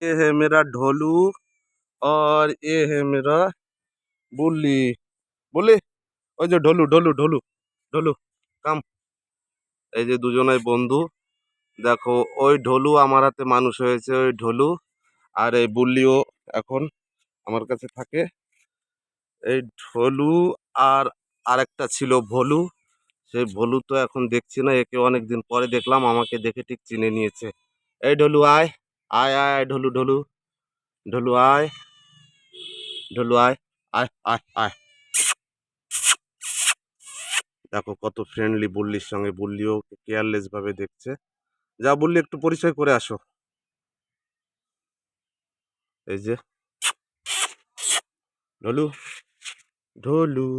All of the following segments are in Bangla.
ये है मेरा ढोलू और ये है मेरा बुल्ली। বুল্লি, ওই যে ঢোলু ঢোলু ঢোলু ঢোলু কাম। এই যে দুজনাই বন্ধু। দেখো ওই ঢোলু আমার হাতে মানুষ হয়েছে, ওই ঢোলু। আর এই বুল্লিও এখন আমার কাছে থাকে। এই ঢোলু আর আরেকটা ছিল ভোলু। সেই ভোলু তো এখন দেখছি না, একে অনেকদিন পরে দেখলাম, আমাকে দেখে ঠিক চিনে নিয়েছে। এই ঢোলু আয়, আয় আয় আয়, ঢোলু ঢোলু ঢোলু আয়, ঢোলু আয়, আয় আয় আয়। দেখো কত ফ্রেন্ডলি বুল্লির সঙ্গে, বুল্লিও কেয়ারলেস ভাবে দেখছে। যা বুল্লি, একটু পরিচয় করে আসো। এই যে ঢোলু ঢোলু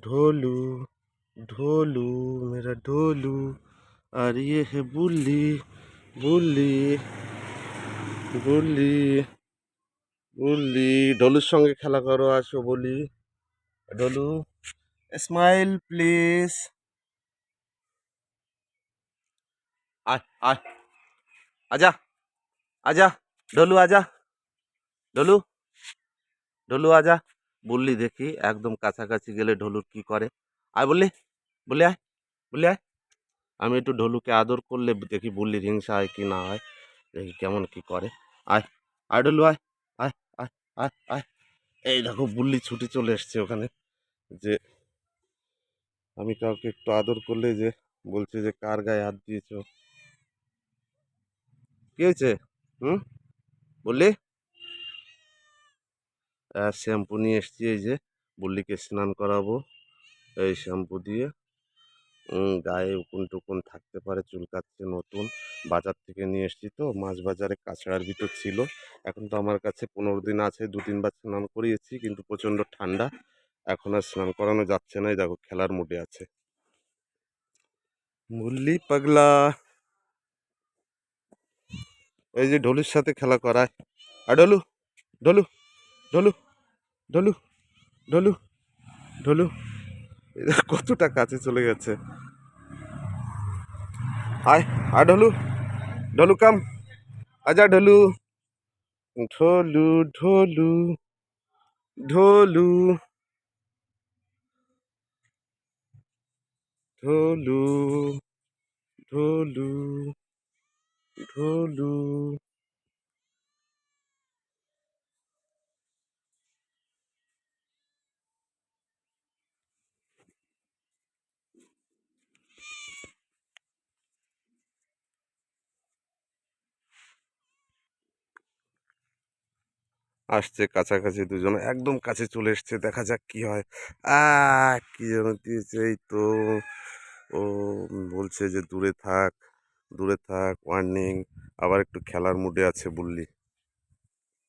ঢোলু ঢোলू मेरा ढोलू। আর ইয়ে হে বুল্লি বুল্লি বুল্লি বুল্লি। ঢোলুর সঙ্গে খেলা করো, আসো বলি। ঢোলু, স্মাইল প্লিজ। আয় আয়, আজা আজা, ঢোলু আজা, ঢোলু ঢোলু আজা। বুল্লি দেখি একদম কাছাকাছি গেলে ঢোলুর কি করে। আয় বললি, বলি আয়, বলি আয়। আমি একটু ঢোলুকে আদর করলে দেখি বুল্লির হিংসা হয় কি না হয়, দেখি কেমন কি করে। আয় আয় ঢোলু আয়, আয় আয় আয় আয়। এই দেখো বুল্লি ছুটে চলে এসছে ওখানে। যে আমি কাউকে একটু আদর করলে যে বলছে যে কার গায়ে হাত দিয়েছো। কি হয়েছে? হুম, বললি? শ্যাম্পু নিয়ে এসছি, এই যে বুল্লিকে স্নান করাবো এই শ্যাম্পু দিয়ে। গায়ে উকুন টুকুন থাকতে পারে, চুলকাচ্ছে নতুন। বাজার থেকে নিয়ে এসছি তো, মাছ বাজারে কাঁচড়ার ভিতর ছিল। এখন তো আমার কাছে 15 দিন আছে, 2-3 বার স্নান করিয়েছি, কিন্তু প্রচণ্ড ঠান্ডা, এখন আর স্নান করানো যাচ্ছে না। এই দেখো খেলার মুডে আছে বুল্লি পাগলা। এই যে ঢোলুর সাথে খেলা করায়। আর ঢোলু ঢোলু ঢোলু ঢোলু ঢোলু ঢোলু, কতটা কাছে চলে গেছে। আয় আয় ঢোলু, ঢোলু কাম, আজা ঢোলু, ঢোলু ঢোলু ঢোলু ঢোলু ঢোলু ঢোলু। আসছে কাছাকাছি, দুজন একদম কাছে চলে এসছে, দেখা যাক কি হয়। কি যেন দিয়েছে, এই তো। ও বলছে যে দূরে থাক, দূরে থাক, ওয়ার্নিং। আবার একটু খেলার মুডে আছে বুল্লি।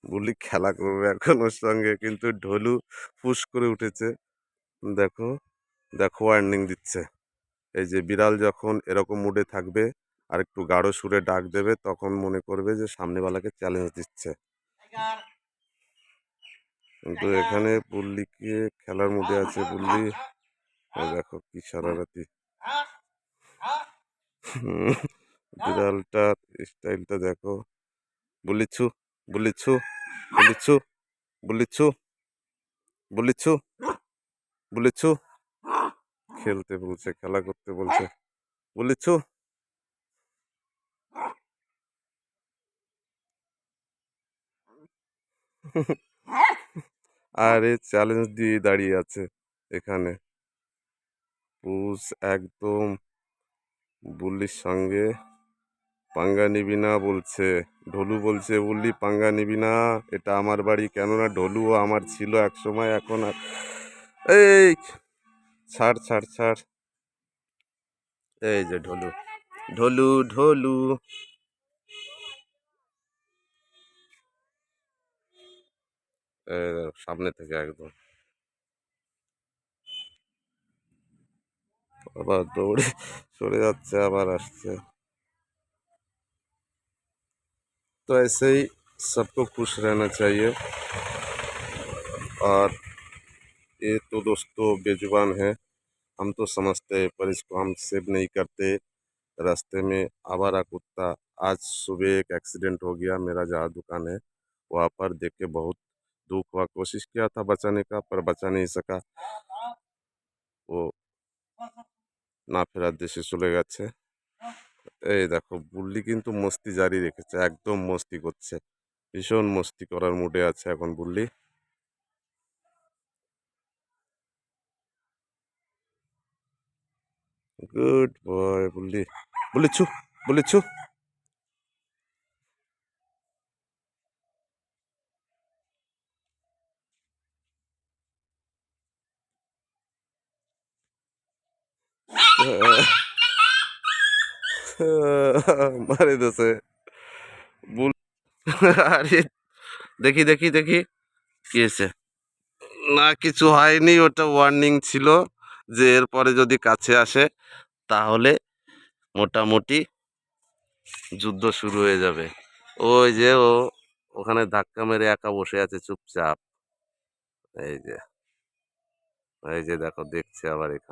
বুল্লি খেলা করবে এখন ওর সঙ্গে, কিন্তু ঢোলু ফুস করে উঠেছে। দেখো দেখো, ওয়ার্নিং দিচ্ছে। এই যে বিড়াল যখন এরকম মুডে থাকবে আর একটু গাঢ় সুরে ডাক দেবে, তখন মনে করবে যে সামনেওয়ালাকে চ্যালেঞ্জ দিচ্ছে। কিন্তু এখানে বুল্লিকে খেলার মুডে আছে বুল্লি। দেখো কি সারারাতি। বিড়ালটার স্টাইলটা দেখো। বলিছু বলিছু বলিছু বলিছু বলিছু বলিছু। খেলতে বলছে, খেলা করতে বলছে, বলিছু। আরে চ্যালেঞ্জ দিয়ে দাঁড়িয়ে আছে এখানে। পুষ একদম বুল্লির সঙ্গে পাঙ্গা নিবি না বলছে। ঢোলু বলছে, বুল্লি পাঙ্গা নিবি না, এটা আমার বাড়ি। কেননা ঢোলুও আমার ছিল এক সময়, এখন আর। এই ছাড় ছাড় ছাড়। এই যে ঢোলু ঢোলু ঢোলু। সামনে থেকে একদম আবার দৌড়ে সরে যাচ্ছে, আবার আসছে। तो ऐसे ही सबको खुश रहना चाहिए। और ये तो दोस्तों बेजुबान है, हम तो समझते हैं, पर इसको हम सेव नहीं करते। रास्ते में आवारा कुत्ता आज सुबह एक एक्सीडेंट हो गया, मेरा जहाँ दुकान है वहाँ पर, देख के बहुत दुख हुआ। कोशिश किया था बचाने का पर बचा नहीं सका, ও না ফেরার দেশে চলে গেছে। এই দেখো বুল্লি কিন্তু মস্তি জারি রেখেছে, একদম মস্তি করছে, ভীষণ মস্তি করার মুডে আছে এখন বুল্লি। গুড বয় বুল্লি, বুল্লি ছু, বুল্লি ছু। মারে দেছে বুল। আরে দেখি দেখি দেখি কি হয়েছে। না কিছু হয়নি, ওটা ওয়ার্নিং ছিল যে এরপরে যদি কাছে আসে তাহলে মোটামুটি যুদ্ধ শুরু হয়ে যাবে। ওই যে ও ওখানে ধাক্কা মেরে একা বসে আছে চুপচাপ। এই যে, এই যে দেখো দেখছে আবার এখানে।